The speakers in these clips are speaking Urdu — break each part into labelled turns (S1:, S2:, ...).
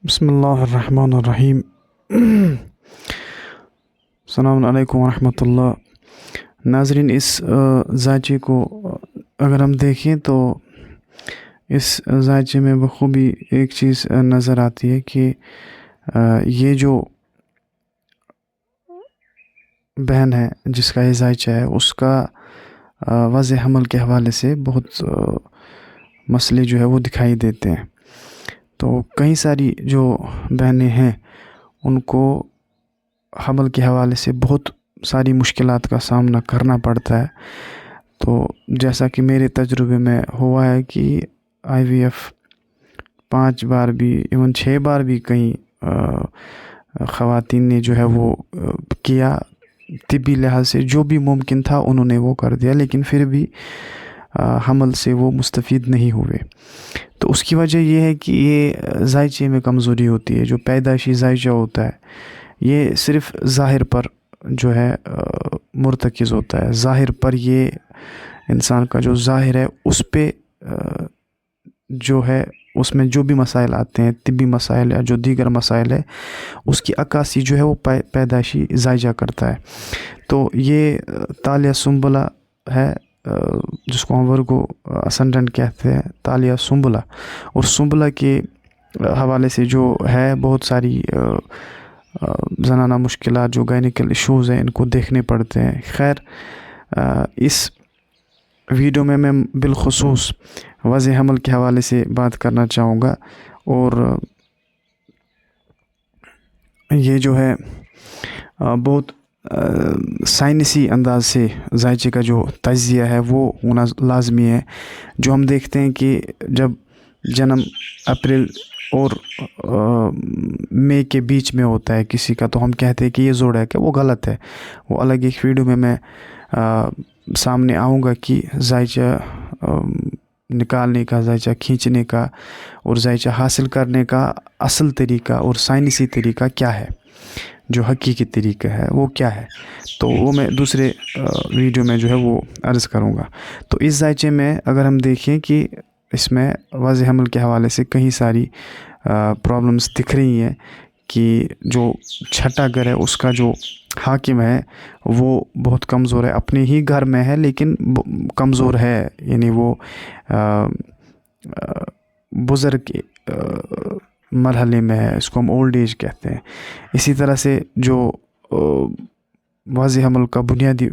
S1: بسم اللہ الرحمن الرحیم السلام علیکم ورحمۃ اللہ۔ ناظرین، اس ذائچے کو اگر ہم دیکھیں تو اس ذائچے میں بخوبی ایک چیز نظر آتی ہے کہ یہ جو بہن ہے جس کا یہ ذائچہ ہے اس کا وضع حمل کے حوالے سے بہت مسئلے جو ہے وہ دکھائی دیتے ہیں۔ تو کئی ساری جو بہنیں ہیں ان کو حمل کے حوالے سے بہت ساری مشکلات کا سامنا کرنا پڑتا ہے۔ تو جیسا کہ میرے تجربے میں ہوا ہے کہ IVF 5 بار بھی ایون 6 بار بھی کئی خواتین نے جو ہے وہ کیا، طبی لحاظ سے جو بھی ممکن تھا انہوں نے وہ کر دیا، لیکن پھر بھی حمل سے وہ مستفید نہیں ہوئے۔ تو اس کی وجہ یہ ہے کہ یہ ذائچے میں کمزوری ہوتی ہے۔ جو پیدائشی ذائچہ ہوتا ہے یہ صرف ظاہر پر جو ہے مرتکز ہوتا ہے، ظاہر پر یہ انسان کا جو ظاہر ہے اس پہ جو ہے اس میں جو بھی مسائل آتے ہیں، طبی مسائل یا جو دیگر مسائل ہے، اس کی عکاسی جو ہے وہ پیدائشی ذائچہ کرتا ہے۔ تو یہ تالیہ سنبلہ ہے جس کو ہم ورگو اسنڈنٹ کہتے ہیں، تالیہ سنبلہ، اور سنبلہ کے حوالے سے جو ہے بہت ساری زنانہ مشکلات، جو گائنیکل ایشوز ہیں، ان کو دیکھنے پڑتے ہیں۔ خیر، اس ویڈیو میں بالخصوص وضع حمل کے حوالے سے بات کرنا چاہوں گا، اور یہ جو ہے بہت سائنسی انداز سے ذائچے کا جو تجزیہ ہے وہ ہونا لازمی ہے۔ جو ہم دیکھتے ہیں کہ جب جنم اپریل اور مئی کے بیچ میں ہوتا ہے کسی کا، تو ہم کہتے ہیں کہ یہ جوڑا ہے، کہ وہ غلط ہے۔ وہ الگ ایک ویڈیو میں سامنے آؤں گا کہ ذائچہ نکالنے کا، ذائچہ کھینچنے کا اور ذائچہ حاصل کرنے کا اصل طریقہ اور سائنسی طریقہ کیا ہے، جو حقیقی طریقہ ہے وہ کیا ہے، تو وہ میں دوسرے ویڈیو میں جو ہے وہ عرض کروں گا۔ تو اس ذائچے میں اگر ہم دیکھیں کہ اس میں وضع حمل کے حوالے سے کئی ساری پرابلمس دکھ رہی ہیں کہ جو چھٹا گر ہے اس کا جو حاکم ہے وہ بہت کمزور ہے، اپنے ہی گھر میں ہے لیکن کمزور ہے، یعنی وہ بزرگ مرحلے میں ہے، اس کو ہم اولڈ ایج کہتے ہیں۔ اسی طرح سے جو وضع حمل کا بنیادی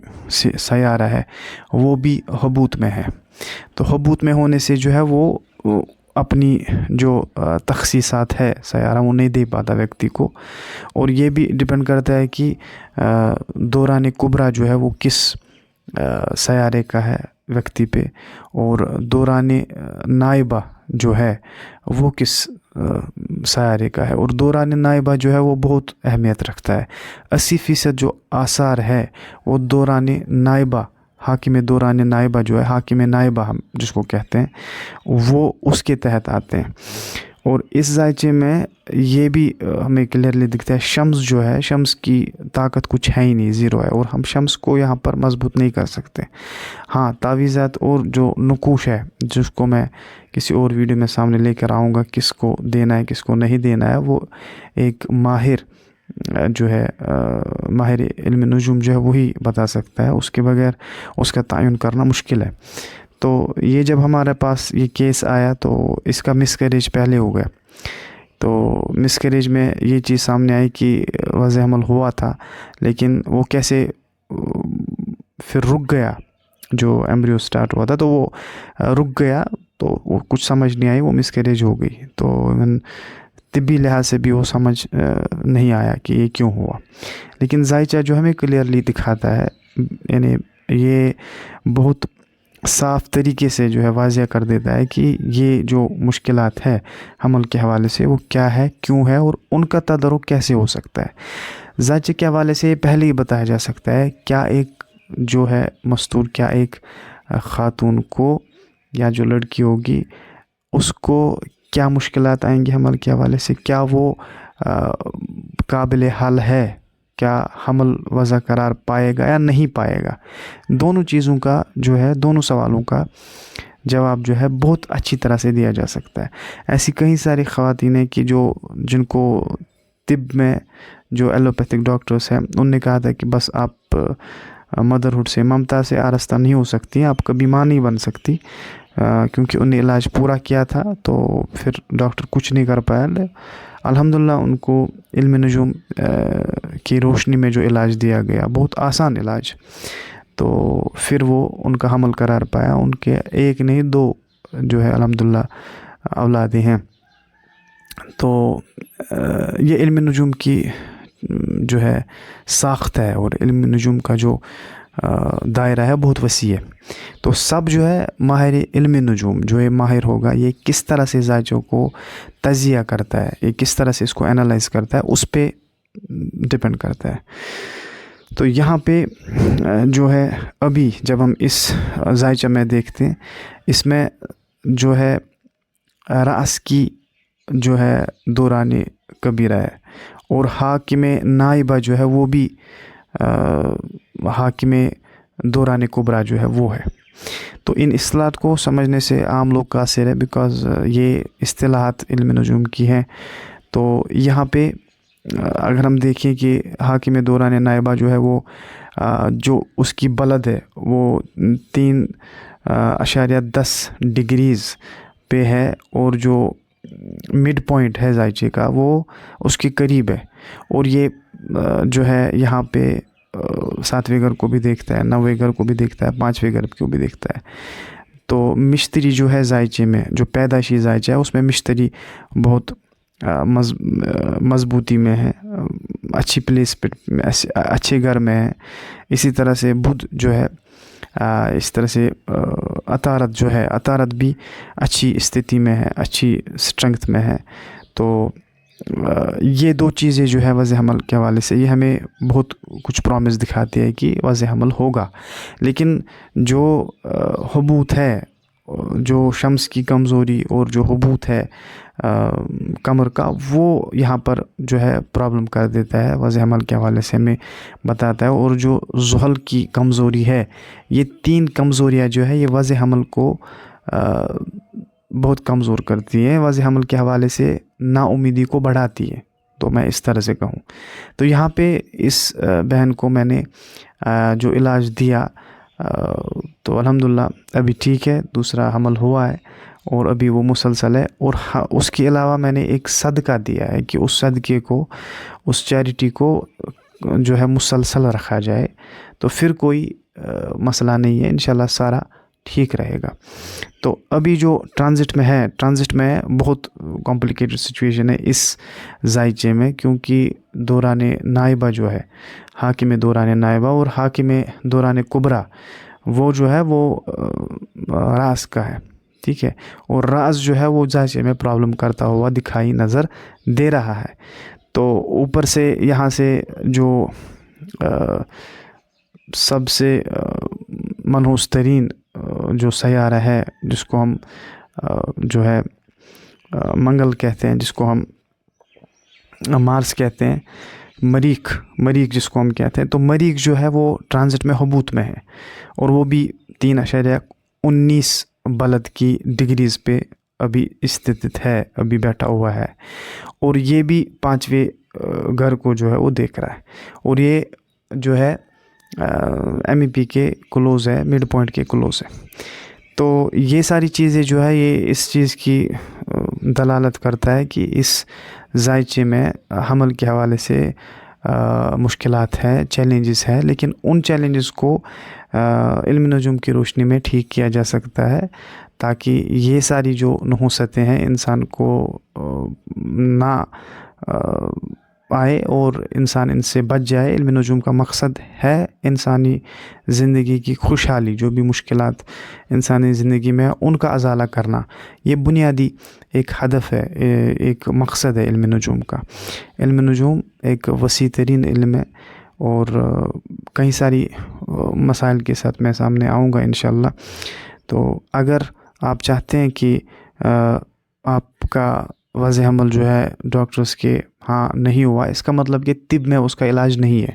S1: سیارہ ہے وہ بھی حبوط میں ہے۔ تو حبوط میں ہونے سے جو ہے وہ اپنی جو تخصیصات ہے سیارہ وہ نہیں دے پاتا ویکتی کو، اور یہ بھی ڈیپینڈ کرتا ہے کہ دوران کبریٰ جو ہے وہ کس سیارے کا ہے ویکتی پہ، اور دوران نائبہ جو ہے وہ کس سیارے کا ہے۔ اور دوران نائبہ جو ہے وہ بہت اہمیت رکھتا ہے۔ 80% جو آثار ہے وہ دوران نائبہ، حاکم دوران نائبہ جو ہے، حاکم نائبہ ہم جس کو کہتے ہیں، وہ اس کے تحت آتے ہیں۔ اور اس ذائچے میں یہ بھی ہمیں کلیئرلی دکھتا ہے، شمس جو ہے، شمس کی طاقت کچھ ہے ہی نہیں، زیرو ہے، اور ہم شمس کو یہاں پر مضبوط نہیں کر سکتے۔ ہاں، تعویذات اور جو نقوش ہے جس کو میں کسی اور ویڈیو میں سامنے لے کر آؤں گا، کس کو دینا ہے کس کو نہیں دینا ہے، وہ ایک ماہر جو ہے، ماہر علم نجوم جو ہے وہی بتا سکتا ہے، اس کے بغیر اس کا تعین کرنا مشکل ہے۔ تو یہ جب ہمارے پاس یہ کیس آیا تو اس کا مس کیریج پہلے ہو گیا۔ تو مس کیریج میں یہ چیز سامنے آئی کہ وضع حمل ہوا تھا لیکن وہ کیسے پھر رک گیا، جو ایمبریو سٹارٹ ہوا تھا تو وہ رک گیا، تو وہ کچھ سمجھ نہیں آئی، وہ مس کیریج ہو گئی۔ تو طبی لحاظ سے بھی وہ سمجھ نہیں آیا کہ یہ کیوں ہوا، لیکن ذائچہ جو ہمیں کلیئرلی دکھاتا ہے، یعنی یہ بہت صاف طریقے سے جو ہے واضح کر دیتا ہے کہ یہ جو مشکلات ہے حمل کے حوالے سے وہ کیا ہے، کیوں ہے، اور ان کا تدارک کیسے ہو سکتا ہے۔ ذائچے کے حوالے سے یہ پہلے ہی بتایا جا سکتا ہے کیا ایک جو ہے مستور، کیا ایک خاتون کو یا جو لڑکی ہوگی اس کو کیا مشکلات آئیں گی حمل کے حوالے سے، کیا وہ قابل حل ہے، کیا حمل وضع قرار پائے گا یا نہیں پائے گا۔ دونوں چیزوں کا جو ہے، دونوں سوالوں کا جواب جو ہے بہت اچھی طرح سے دیا جا سکتا ہے. ایسی کئی ساری خواتین ہیں کہ جن کو طب میں جو ایلوپیتھک ڈاکٹرس ہیں ان نے کہا تھا کہ بس آپ مدرہڈ سے، ممتا سے آراستہ نہیں ہو سکتی، آپ کبھی ماں نہیں بن سکتی، کیونکہ انہیں علاج پورا کیا تھا تو پھر ڈاکٹر کچھ نہیں کر پایا. الحمدللہ ان کو علم نجوم کی روشنی میں جو علاج دیا گیا، بہت آسان علاج، تو پھر وہ ان کا حمل قرار پایا. ان کے ایک نہیں 2 جو ہے الحمدللہ اولادیں ہیں. تو یہ علم نجوم کی جو ہے ساخت ہے، اور علم نجوم کا جو دائرہ ہے بہت وسیع ہے. تو سب جو ہے ماہر علم نجوم جو یہ ماہر ہوگا، یہ کس طرح سے زائچوں کو تجزیہ کرتا ہے، یہ کس طرح سے اس کو انالائز کرتا ہے، اس پہ ڈپینڈ کرتا ہے. تو یہاں پہ جو ہے ابھی جب ہم اس زائچہ میں دیکھتے ہیں، اس میں جو ہے رأس کی جو ہے دوران کبیرہ ہے، اور حاکم نائبہ جو ہے وہ بھی حاکم دوران کبریٰ جو ہے وہ ہے. تو ان اصطلاحات کو سمجھنے سے عام لوگ قاصر ہے، بیکاز یہ اصطلاحات علم نجوم کی ہیں. تو یہاں پہ اگر ہم دیکھیں کہ حاکم دوران نائبہ جو ہے وہ جو اس کی بلد ہے وہ 3.10 ڈگریز پہ ہے، اور جو مڈ پوائنٹ ہے زائچے کا وہ اس کے قریب ہے. اور یہ جو ہے یہاں پہ 7ویں گھر کو بھی دیکھتا ہے، 9ویں گھر کو بھی دیکھتا ہے، 5ویں گھر کو بھی دیکھتا ہے. تو مشتری جو ہے زائچے میں، جو پیدائشی زائچہ ہے، اس میں مشتری بہت مضبوطی میں ہے، اچھی پلیس پہ، اچھے گھر میں ہے. اسی طرح سے بدھ جو ہے اس طرح سے عطارد جو ہے، عطارد بھی اچھی استھتی میں ہے، اچھی اسٹرنگتھ میں ہے. تو یہ 2 چیزیں جو ہے وضع حمل کے حوالے سے یہ ہمیں بہت کچھ پرومس دکھاتی ہے کہ وضع حمل ہوگا. لیکن جو حبوط ہے، جو شمس کی کمزوری اور جو حبوط ہے کمر کا، وہ یہاں پر جو ہے پرابلم کر دیتا ہے، وضع حمل کے حوالے سے ہمیں بتاتا ہے. اور جو زحل کی کمزوری ہے، یہ 3 کمزوریاں جو ہے یہ وضع حمل کو بہت کمزور کرتی ہیں، وضع حمل کے حوالے سے نا امیدی کو بڑھاتی ہے. تو میں اس طرح سے کہوں تو یہاں پہ اس بہن کو میں نے جو علاج دیا تو الحمدللہ ابھی ٹھیک ہے، دوسرا حمل ہوا ہے اور ابھی وہ مسلسل ہے. اور اس کے علاوہ میں نے ایک صدقہ دیا ہے کہ اس صدقے کو، اس چیریٹی کو جو ہے مسلسل رکھا جائے، تو پھر کوئی مسئلہ نہیں ہے، انشاءاللہ سارا ٹھیک رہے گا. تو ابھی جو ٹرانزٹ میں ہے، ٹرانزٹ میں بہت کمپلیکیٹڈ سچویشن ہے اس زائچے میں، کیونکہ دوران نائبہ جو ہے، حاکم دوران نائبہ اور حاکم دوران کبریٰ، وہ جو ہے وہ راس کا ہے، ٹھیک ہے. اور راس جو ہے وہ زائچے میں پرابلم کرتا ہوا دکھائی نظر دے رہا ہے. تو اوپر سے یہاں سے جو سب سے منحوس ترین جو سیارہ ہے، جس کو ہم جو ہے منگل کہتے ہیں، جس کو ہم مارس کہتے ہیں، مریخ جس کو ہم کہتے ہیں، تو مریخ جو ہے وہ ٹرانزٹ میں حبوط میں ہے، اور وہ بھی 3.19 بلد کی ڈگریز پہ ابھی استھت ہے، ابھی بیٹھا ہوا ہے. اور یہ بھی 5ویں گھر کو جو ہے وہ دیکھ رہا ہے، اور یہ جو ہے MEP کے کلوز ہے، مڈ پوائنٹ کے کلوز ہے. تو یہ ساری چیزیں جو ہے یہ اس چیز کی دلالت کرتا ہے کہ اس زائچے میں حمل کے حوالے سے مشکلات ہیں، چیلنجز ہیں، لیکن ان چیلنجز کو علم نجوم کی روشنی میں ٹھیک کیا جا سکتا ہے، تاکہ یہ ساری جو نحوستیں ہیں انسان کو نہ آئے اور انسان ان سے بچ جائے. علم نجوم کا مقصد ہے انسانی زندگی کی خوشحالی، جو بھی مشکلات انسانی زندگی میں ان کا ازالہ کرنا، یہ بنیادی ایک ہدف ہے، ایک مقصد ہے علم نجوم کا. علم نجوم ایک وسیع ترین علم ہے، اور کئی ساری مسائل کے ساتھ میں سامنے آؤں گا انشاءاللہ. تو اگر آپ چاہتے ہیں کہ آپ کا وضع حمل جو ہے ڈاکٹرز کے ہاں نہیں ہوا، اس کا مطلب کہ طب میں اس کا علاج نہیں ہے.